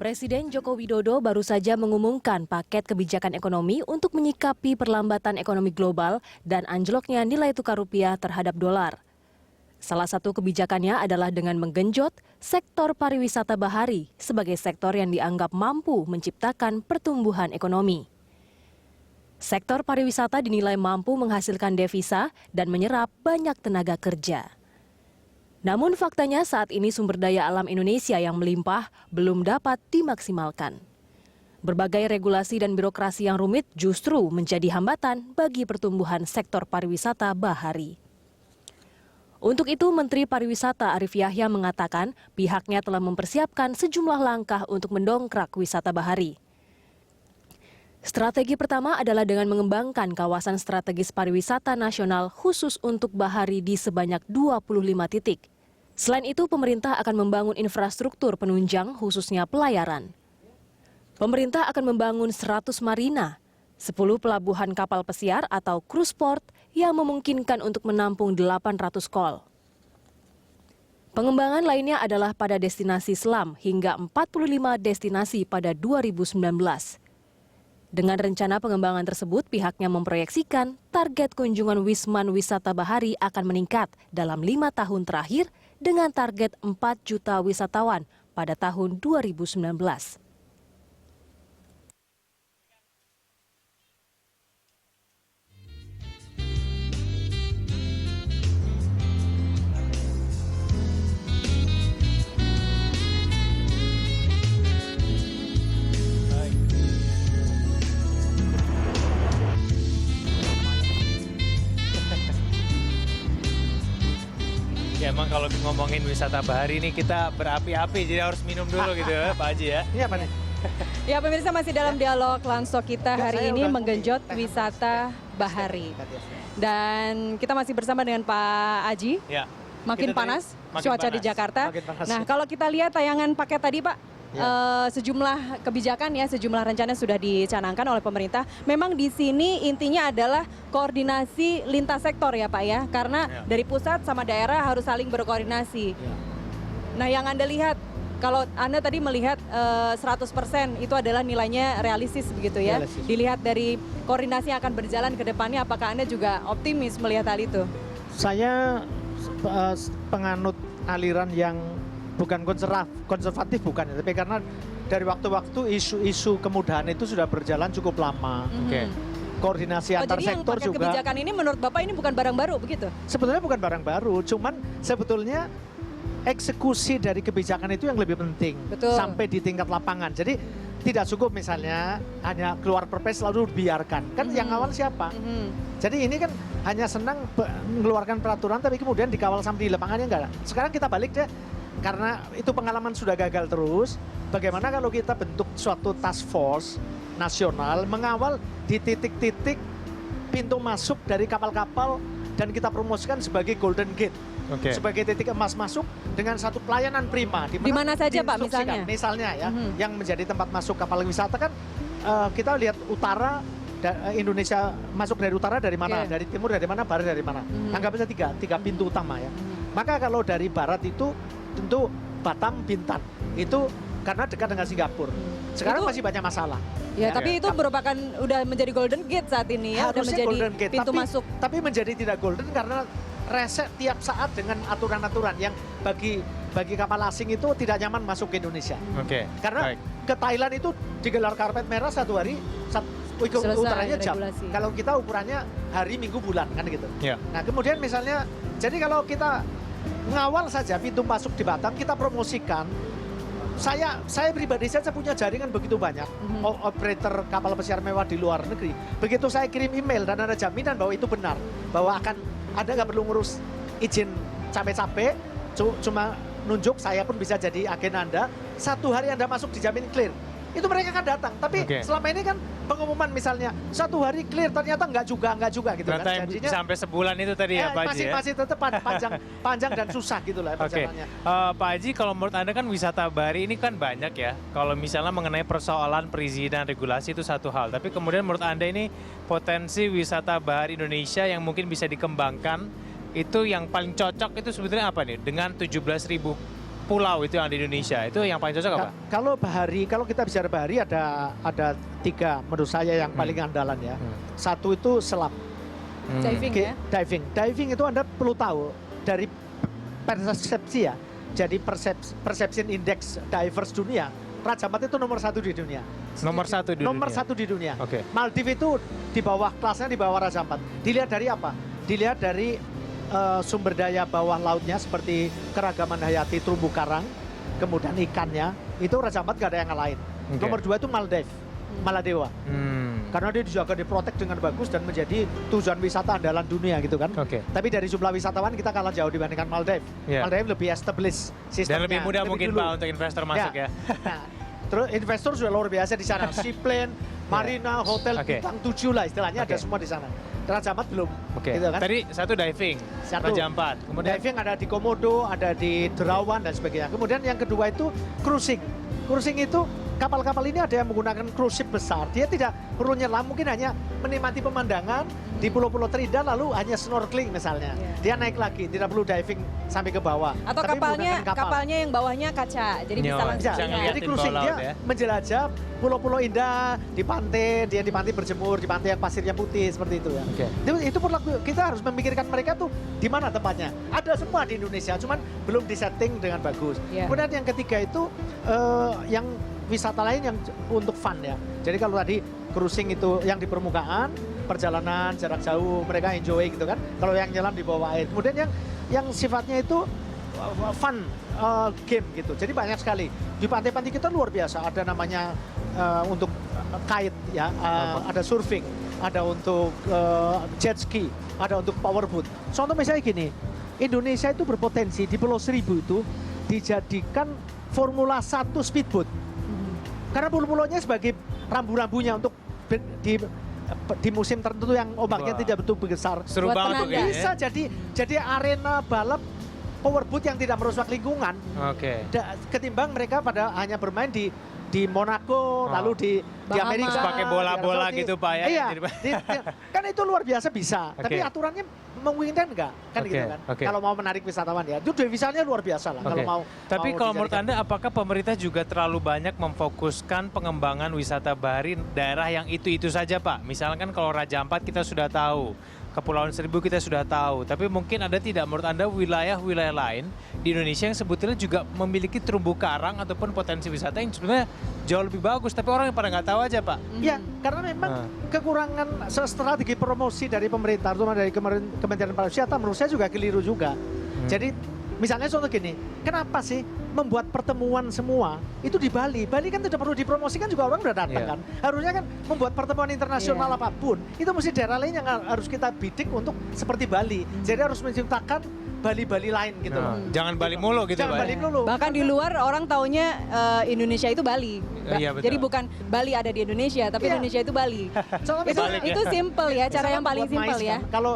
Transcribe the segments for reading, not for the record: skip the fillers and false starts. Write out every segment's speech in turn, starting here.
Presiden Joko Widodo baru saja mengumumkan paket kebijakan ekonomi untuk menyikapi perlambatan ekonomi global dan anjloknya nilai tukar rupiah terhadap dolar. Salah satu kebijakannya adalah dengan menggenjot sektor pariwisata bahari sebagai sektor yang dianggap mampu menciptakan pertumbuhan ekonomi. Sektor pariwisata dinilai mampu menghasilkan devisa dan menyerap banyak tenaga kerja. Namun faktanya saat ini sumber daya alam Indonesia yang melimpah belum dapat dimaksimalkan. Berbagai regulasi dan birokrasi yang rumit justru menjadi hambatan bagi pertumbuhan sektor pariwisata bahari. Untuk itu, Menteri Pariwisata Arief Yahya mengatakan pihaknya telah mempersiapkan sejumlah langkah untuk mendongkrak wisata bahari. Strategi pertama adalah dengan mengembangkan kawasan strategis pariwisata nasional khusus untuk bahari di sebanyak 25 titik. Selain itu, pemerintah akan membangun infrastruktur penunjang khususnya pelayaran. Pemerintah akan membangun 100 marina, 10 pelabuhan kapal pesiar atau cruise port yang memungkinkan untuk menampung 800 kol. Pengembangan lainnya adalah pada destinasi selam hingga 45 destinasi pada 2019. Dengan rencana pengembangan tersebut, pihaknya memproyeksikan target kunjungan Wisman Wisata Bahari akan meningkat dalam 5 tahun terakhir dengan target 4 juta wisatawan pada tahun 2019. Ya emang kalau ngomongin wisata bahari ini kita berapi-api, jadi harus minum dulu gitu ya Pak Haji ya. Ini apa nih? Ya pemirsa, masih dalam dialog langsung kita hari ini menggenjot wisata bahari. Dan kita masih bersama dengan Pak Aji. Ya. Makin panas cuaca di Jakarta. Nah kalau kita lihat tayangan paket tadi Pak, sejumlah kebijakan ya, sejumlah rencana sudah dicanangkan oleh pemerintah. Memang di sini intinya adalah koordinasi lintas sektor ya Pak ya, karena dari pusat sama daerah harus saling berkoordinasi. Nah yang Anda lihat, kalau Anda tadi melihat 100% itu adalah nilainya realistis begitu ya. Dilihat dari koordinasi yang akan berjalan ke depannya, apakah Anda juga optimis melihat hal itu? Saya penganut aliran yang bukan konservatif bukan, tapi karena dari waktu-waktu isu-isu kemudahan itu sudah berjalan cukup lama. Koordinasi antar jadi sektor yang juga. Kebijakan ini menurut Bapak ini bukan barang baru begitu? Sebetulnya bukan barang baru, cuman sebetulnya eksekusi dari kebijakan itu yang lebih penting. Betul. Sampai di tingkat lapangan. Jadi tidak cukup misalnya hanya keluar perpres lalu biarkan. Kan yang awal siapa? Jadi ini kan hanya senang mengeluarkan peraturan tapi kemudian dikawal sampai di lapangannya enggak. Sekarang kita balik deh, karena itu pengalaman sudah gagal terus. Bagaimana kalau kita bentuk suatu task force nasional mengawal di titik-titik pintu masuk dari kapal-kapal dan kita promosikan sebagai Golden Gate. Sebagai titik emas masuk dengan satu pelayanan prima. Di mana saja Pak misalnya? Misalnya ya, yang menjadi tempat masuk kapal wisata kan kita lihat utara, Indonesia masuk dari utara dari mana? Dari timur dari mana? Barat dari mana? Anggap saja tiga pintu utama ya. Maka kalau dari barat itu tentu Batam, Bintan. Itu karena dekat dengan Singapura. Sekarang masih banyak masalah. Ya, tapi itu merupakan udah menjadi Golden Gate saat ini ya, udah menjadi Golden Gate, pintu masuk. Tapi menjadi tidak golden karena reset tiap saat dengan aturan-aturan yang bagi kapal asing itu tidak nyaman masuk ke Indonesia. Karena ke Thailand itu digelar karpet merah satu hari, ukurannya jam. Kalau kita ukurannya hari, minggu, bulan kan gitu. Nah kemudian misalnya, jadi kalau kita mengawal saja pintu masuk di Batam, kita promosikan. Saya pribadi saja punya jaringan begitu banyak operator kapal pesiar mewah di luar negeri. Begitu saya kirim email dan ada jaminan bahwa itu benar, bahwa Anda nggak perlu ngurus izin capek-capek, cuma nunjuk saya pun bisa jadi agen Anda. 1 hari Anda masuk dijamin clear. Itu mereka akan datang. Tapi selama ini kan pengumuman misalnya 1 hari clear, ternyata enggak juga gitu kan. Jadinya sampai sebulan itu tadi ya Pak Haji ya? Masih tetap panjang dan susah gitu lah perjalanannya. Pak Haji, kalau menurut Anda kan wisata bahari ini kan banyak ya. Kalau misalnya mengenai persoalan perizinan regulasi itu satu hal. Tapi kemudian menurut Anda ini potensi wisata bahari Indonesia yang mungkin bisa dikembangkan, itu yang paling cocok itu sebetulnya apa nih? Dengan 17.000 pulau itu yang di Indonesia, itu yang paling cocok apa? Kalau bahari, kalau kita bicara bahari ada 3 menurut saya yang paling andalan ya. Satu itu selam. Diving ya? Diving itu Anda perlu tahu dari persepsi ya. Jadi perception index divers dunia, Raja Ampat itu nomor 1 di dunia. Nomor 1 di dunia? Nomor 1 di dunia. Oke. Maldives itu di bawah, kelasnya di bawah Raja Ampat. Dilihat dari apa? Dilihat dari sumber daya bawah lautnya seperti keragaman hayati terumbu karang, kemudian ikannya, itu Raja Ampat gak ada yang lain. Oke. Nomor 2 itu Maladewa. Karena dia dijaga, diprotek dengan bagus dan menjadi tujuan wisata andalan dunia gitu kan. Oke. Tapi dari jumlah wisatawan kita kalah jauh dibandingkan Maldives. Yeah. Maldives lebih established sistemnya. Dan lebih mudah mungkin dulu. Pak untuk investor masuk ya. Nah, terus investor sudah luar biasa di sana. Seaplane, marina, hotel Oke. bintang 7 lah istilahnya ada Oke. semua di sana. Raja Ampat belum. Oke. Gitu kan? Tadi satu diving, Satu. Raja Ampat. Kemudian Diving ada di Komodo, ada di Derawan dan sebagainya. Kemudian yang kedua itu cruising. Cruising itu kapal-kapal ini ada yang menggunakan cruise ship besar. Dia tidak perlu nyelam, mungkin hanya menikmati pemandangan di pulau-pulau terindah lalu hanya snorkeling misalnya. Dia naik lagi, tidak perlu diving sampai ke bawah. Atau Tapi kapalnya menggunakan kapal. kapalnya yang bawahnya kaca, jadi bisa Nyawa. langsung Bisa Bisa, ngeliatin jadi cruising bawah dia laut ya. menjelajah pulau-pulau indah di pantai, dia di pantai berjemur, di pantai yang pasirnya putih seperti itu ya. Oke. Itu perilaku kita harus memikirkan mereka tuh di mana tempatnya. Ada semua di Indonesia, cuman belum disetting dengan bagus. Iya. Kemudian yang ketiga itu yang wisata lain yang untuk fun ya. Jadi kalau tadi cruising itu yang di permukaan, perjalanan jarak jauh, mereka enjoy gitu kan. Kalau yang nyelam di bawah air. Kemudian yang sifatnya itu fun game gitu. Jadi banyak sekali. Di pantai-pantai kita luar biasa. Ada namanya untuk kite ya, ada surfing, ada untuk jet ski, ada untuk powerboat. Contoh misalnya gini, Indonesia itu berpotensi di Pulau Seribu itu dijadikan Formula 1 speedboat. Karena pulau-pulaunya sebagai rambu-rambunya untuk di musim tertentu yang ombaknya Wah. tidak betul besar. seru Buat banget tuh penanda. kayaknya. Bisa jadi arena balap powerboat yang tidak merusak lingkungan. Oke. Ketimbang mereka pada hanya bermain di Monaco, lalu di Bahamas. Amerika. Terus pakai bola-bola di Arab Saudi. gitu, Pak, ya? Iya, Jadi- kan itu luar biasa bisa. Tapi Oke. aturannya memungkinkan enggak? Kan Oke, gitu kan. oke. Kalau mau menarik wisatawan ya. Itu devisanya luar biasa lah. Kalau Oke. mau. Tapi mau kalau menurut dijadikan. Anda, apakah pemerintah juga terlalu banyak memfokuskan pengembangan wisata bahari daerah yang itu-itu saja, Pak? Misalkan kalau Raja Ampat kita sudah tahu, Kepulauan Seribu kita sudah tahu, tapi mungkin ada tidak menurut Anda wilayah-wilayah lain di Indonesia yang sebetulnya juga memiliki terumbu karang ataupun potensi wisata yang sebenarnya jauh lebih bagus, tapi orang yang pada nggak tahu aja, Pak. Ya, karena memang kekurangan strategi promosi dari pemerintah, terutama dari Kementerian Pariwisata, menurut saya juga keliru juga. Jadi, misalnya contoh gini, kenapa sih membuat pertemuan semua itu di Bali? Bali kan tidak perlu dipromosikan juga orang udah datang Iya. kan. Harusnya kan membuat pertemuan internasional Iya. apapun, itu mesti daerah lain yang harus kita bidik untuk seperti Bali. Jadi harus menciptakan Bali-Bali lain gitu. Nah, jangan Bali mulu gitu, Jangan Pak. Bali dulu. Bahkan di luar orang taunya Indonesia itu Bali. Iya, betul. Jadi bukan Bali ada di Indonesia, tapi Iya. Indonesia itu Bali. Soalnya itu Balik ya. itu simple ya, cara Misalkan yang paling buat mais simpel ya. kan, kalau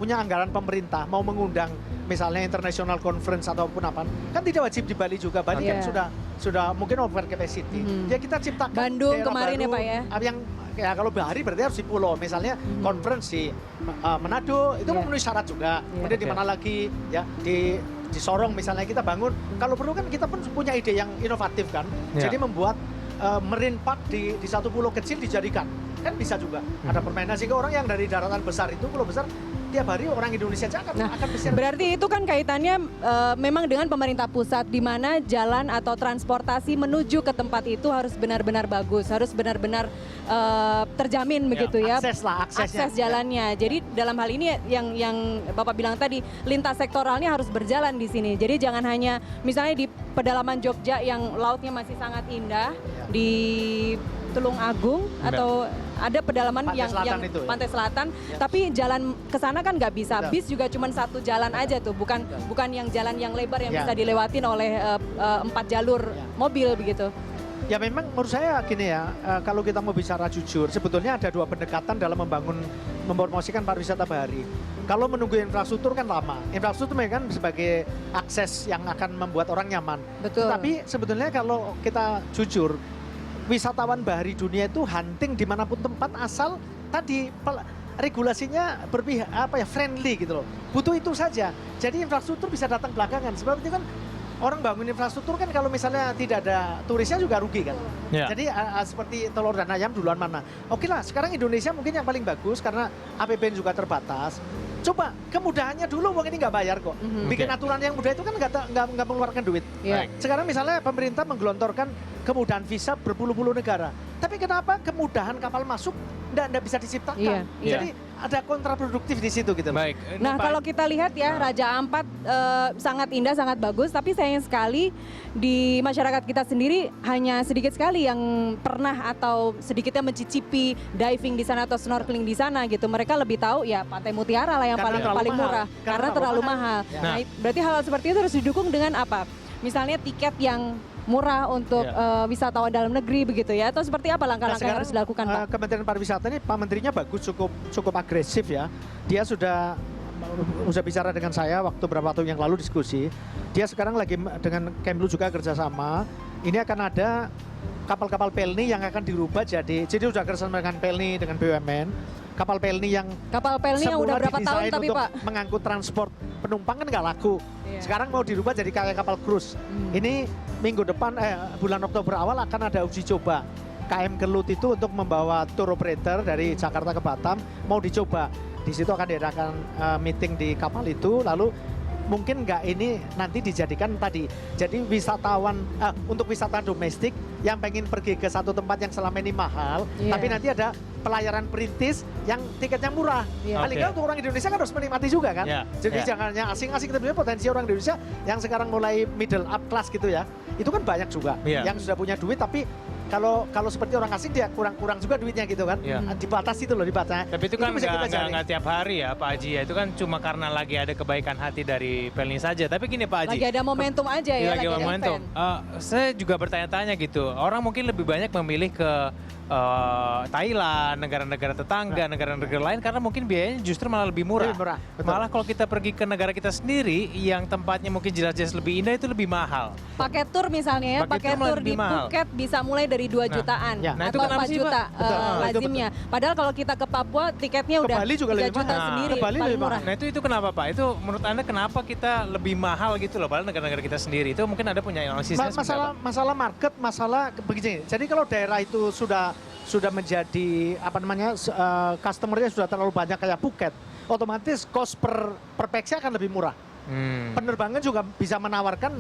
punya anggaran pemerintah mau mengundang misalnya international conference ataupun apa, kan tidak wajib di Bali juga. Bali kan Iya. sudah mungkin over capacity. Mhm. Ya kita ciptakan Bandung daerah kemarin ya, baru, Pak, ya. Yang ya kalau bahari berarti harus di pulau. Misalnya conference di Manado itu Iya. memenuhi syarat juga. Iya. Kemudian di Oke. mana lagi ya di Sorong misalnya kita bangun. Kalau perlu kan kita pun punya ide yang inovatif kan. Iya. Jadi membuat marine park di satu pulau kecil dijadikan. Kan bisa juga. Ada permainan sehingga orang yang dari daratan besar itu, pulau besar, tiap hari orang Indonesia aja akan bisa. Berarti itu kan kaitannya memang dengan pemerintah pusat, di mana jalan atau transportasi menuju ke tempat itu harus benar-benar bagus, harus benar-benar terjamin begitu ya. Akses lah, aksesnya. Akses jalannya. Jadi dalam hal ini yang Bapak bilang tadi, lintas sektoralnya harus berjalan di sini. Jadi jangan hanya misalnya di pedalaman Jogja yang lautnya masih sangat indah, di Tulung Agung atau ada pedalaman Pantai yang Selatan itu ya? Pantai Selatan, Ya. tapi jalan ke sana kan nggak bisa. Betul. Bis juga cuma satu jalan aja tuh, bukan yang jalan yang lebar yang Ya. bisa dilewatin oleh 4 jalur Ya. mobil begitu. Ya memang menurut saya gini ya, kalau kita mau bicara jujur, sebetulnya ada dua pendekatan dalam mempromosikan pariwisata bahari. Kalau menunggu infrastruktur kan lama. Infrastruktur memang kan sebagai akses yang akan membuat orang nyaman. Betul. Tapi sebetulnya kalau kita jujur, wisatawan bahari dunia itu hunting dimanapun tempat asal tadi regulasinya friendly gitu loh. Butuh itu saja. Jadi infrastruktur bisa datang belakangan. Sebab itu kan orang bangun infrastruktur kan kalau misalnya tidak ada turisnya juga rugi kan. Ya. Jadi seperti telur dan ayam duluan mana. Oke lah, sekarang Indonesia mungkin yang paling bagus karena APBN juga terbatas. Coba kemudahannya dulu uang ini nggak bayar kok. Bikin aturan yang mudah itu kan nggak mengeluarkan duit. Iya. Sekarang misalnya pemerintah menggelontorkan kemudahan visa berpuluh-puluh negara. Tapi kenapa kemudahan kapal masuk nggak bisa diciptakan? Iya, iya. Jadi ada kontraproduktif di situ gitu. Baik. Nah, kalau kita lihat ya, Raja Ampat sangat indah, sangat bagus, tapi sayang sekali di masyarakat kita sendiri hanya sedikit sekali yang pernah atau sedikitnya mencicipi diving di sana atau snorkeling di sana gitu. Mereka lebih tahu ya Pantai Mutiara lah yang Karena paling terlalu murah, mahal. karena terlalu mahal. Ya. Nah, berarti hal seperti itu harus didukung dengan apa? Misalnya tiket yang murah untuk wisatawan dalam negeri begitu ya, atau seperti apa langkah-langkah yang harus dilakukan, Pak? Kementerian Pariwisata ini Pak Menterinya bagus, cukup agresif ya. Dia sudah bicara dengan saya beberapa waktu yang lalu diskusi. Dia sekarang lagi dengan Kemlu juga kerjasama. Ini akan ada kapal-kapal Pelni yang akan dirubah jadi sudah kerjasama dengan Pelni, dengan BUMN. Kapal Pelni yang Udah berapa tahun tapi untuk Pak? mengangkut transport penumpang kan nggak laku. Iya. Sekarang mau dirubah jadi kayak kapal cruise. Ini minggu depan, bulan Oktober awal akan ada uji coba. KM Kelut itu untuk membawa tour operator dari Jakarta ke Batam mau dicoba. Di situ akan diadakan meeting di kapal itu, lalu mungkin nggak ini nanti dijadikan tadi. Jadi wisatawan, untuk wisatawan domestik yang pengen pergi ke satu tempat yang selama ini mahal, tapi nanti ada pelayaran perintis yang tiketnya murah. Paling nggak untuk orang Indonesia kan harus menikmati juga kan. Jadi jangan hanya asing-asing, tapi potensi orang Indonesia yang sekarang mulai middle up class gitu ya. Itu kan banyak juga yang sudah punya duit, tapi kalau seperti orang asing dia kurang juga duitnya gitu kan. Dibatasi itu loh, dibatasi. Tapi itu kan nggak tiap hari ya Pak Haji ya. Itu kan cuma karena lagi ada kebaikan hati dari Pelni saja. Tapi gini Pak Haji. Lagi ada momentum aja ya. Lagi ada momentum. Saya juga bertanya-tanya gitu. Orang mungkin lebih banyak memilih ke Thailand, negara-negara tetangga, negara-negara lain karena mungkin biayanya justru malah lebih murah. Lebih murah, betul. Malah kalau kita pergi ke negara kita sendiri yang tempatnya mungkin jelas-jelas lebih indah itu lebih mahal. Paket tur misalnya ya, paket tur di Phuket bisa mulai dari 2 jutaan itu atau kenapa 4 sih, juta Pak? lazimnya. Padahal kalau kita ke Papua tiketnya udah Bali juga 3 lebih juta mahal. sendiri, Ke Bali paling lebih murah. Nah itu kenapa Pak? Itu menurut Anda kenapa kita lebih mahal gitu loh padahal negara-negara kita sendiri? Itu mungkin Anda punya analisisnya Masalah market, masalah begini. Jadi kalau daerah itu sudah menjadi customernya sudah terlalu banyak kayak Phuket, otomatis cost per pax akan lebih murah. Penerbangan juga bisa menawarkan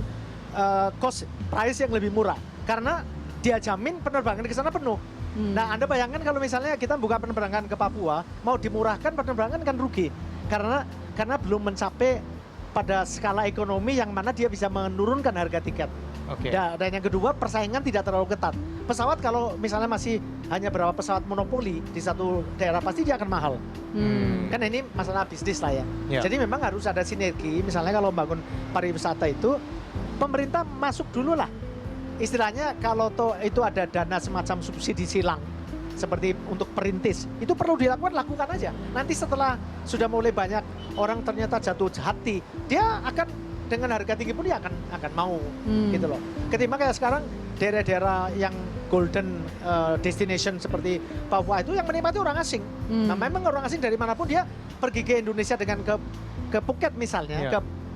cost price yang lebih murah karena dia jamin penerbangan ke sana penuh. Nah, Anda bayangkan kalau misalnya kita buka penerbangan ke Papua, mau dimurahkan penerbangan kan rugi karena belum mencapai pada skala ekonomi yang mana dia bisa menurunkan harga tiket. Dan yang kedua, persaingan tidak terlalu ketat. Pesawat kalau misalnya masih hanya berapa pesawat monopoli di satu daerah pasti dia akan mahal. Kan ini masalah bisnis lah ya. Jadi memang harus ada sinergi. Misalnya kalau membangun pariwisata itu, pemerintah masuk dulu lah. Istilahnya kalau itu ada dana semacam subsidi silang. Seperti untuk perintis, itu perlu lakukan aja. Nanti setelah sudah mulai banyak orang ternyata jatuh hati, dia akan dengan harga tinggi pun dia akan mau gitu loh. Ketimbang kayak sekarang daerah-daerah yang golden destination seperti Papua itu yang menikmati orang asing. Nah memang orang asing dari manapun dia pergi ke Indonesia dengan ke Phuket misalnya,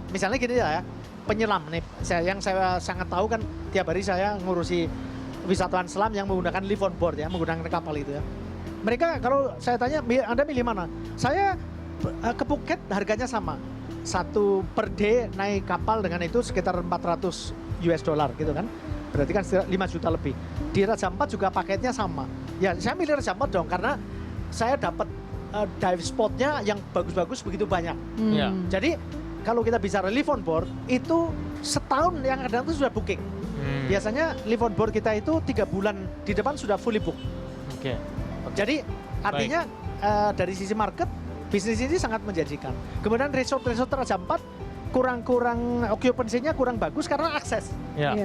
misalnya gini ya, penyelam nih, yang saya sangat tahu kan tiap hari saya ngurusi wisatawan selam yang menggunakan live on board ya, menggunakan kapal itu ya. Mereka kalau saya tanya, Anda milih mana? Saya ke Phuket harganya sama. Satu per day naik kapal dengan itu sekitar 400 US dollar gitu kan. Berarti kan 5 juta lebih. Di Raja Ampat juga paketnya sama. Ya saya milih Raja Ampat dong karena saya dapat dive spotnya yang bagus-bagus begitu banyak. Jadi kalau kita bicara live on board itu setahun yang kadang itu sudah booking. Biasanya live on board kita itu 3 bulan di depan sudah fully book. Jadi artinya dari sisi market bisnis ini sangat menjanjikan. Kemudian resort Raja Ampat kurang occupancy-nya kurang bagus karena akses.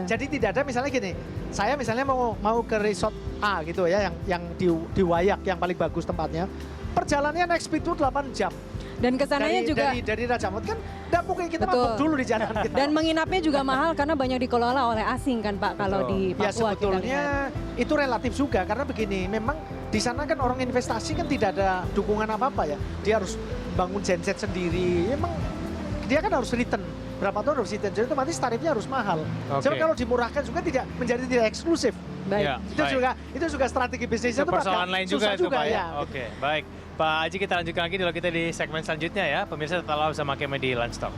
Jadi tidak ada misalnya gini, saya misalnya mau ke resort A gitu ya, yang di Wayak yang paling bagus tempatnya. Perjalanannya naik speed itu 8 jam. Dan kesananya juga dari Raja Ampat kan nggak mungkin kita mabuk dulu di jalan kita. Dan menginapnya juga mahal karena banyak dikelola oleh asing kan Pak kalau di Papua. Ya sebetulnya itu relatif juga karena begini, memang di sana kan orang investasi kan tidak ada dukungan apa-apa ya. Dia harus bangun genset sendiri, memang dia kan harus return. berapa tahun harus retention, itu otomatis tarifnya harus mahal. Oke. Jadi kalau dimurahkan juga tidak eksklusif. Baik. Ya, Itu juga strategi bisnisnya itu persoalan lain juga susah itu Pak ya. ya. Oke, baik. Pak Haji, kita lanjutkan lagi dulu kita di segmen selanjutnya ya. Pemirsa tetaplah bersama kami di Lunch Talk.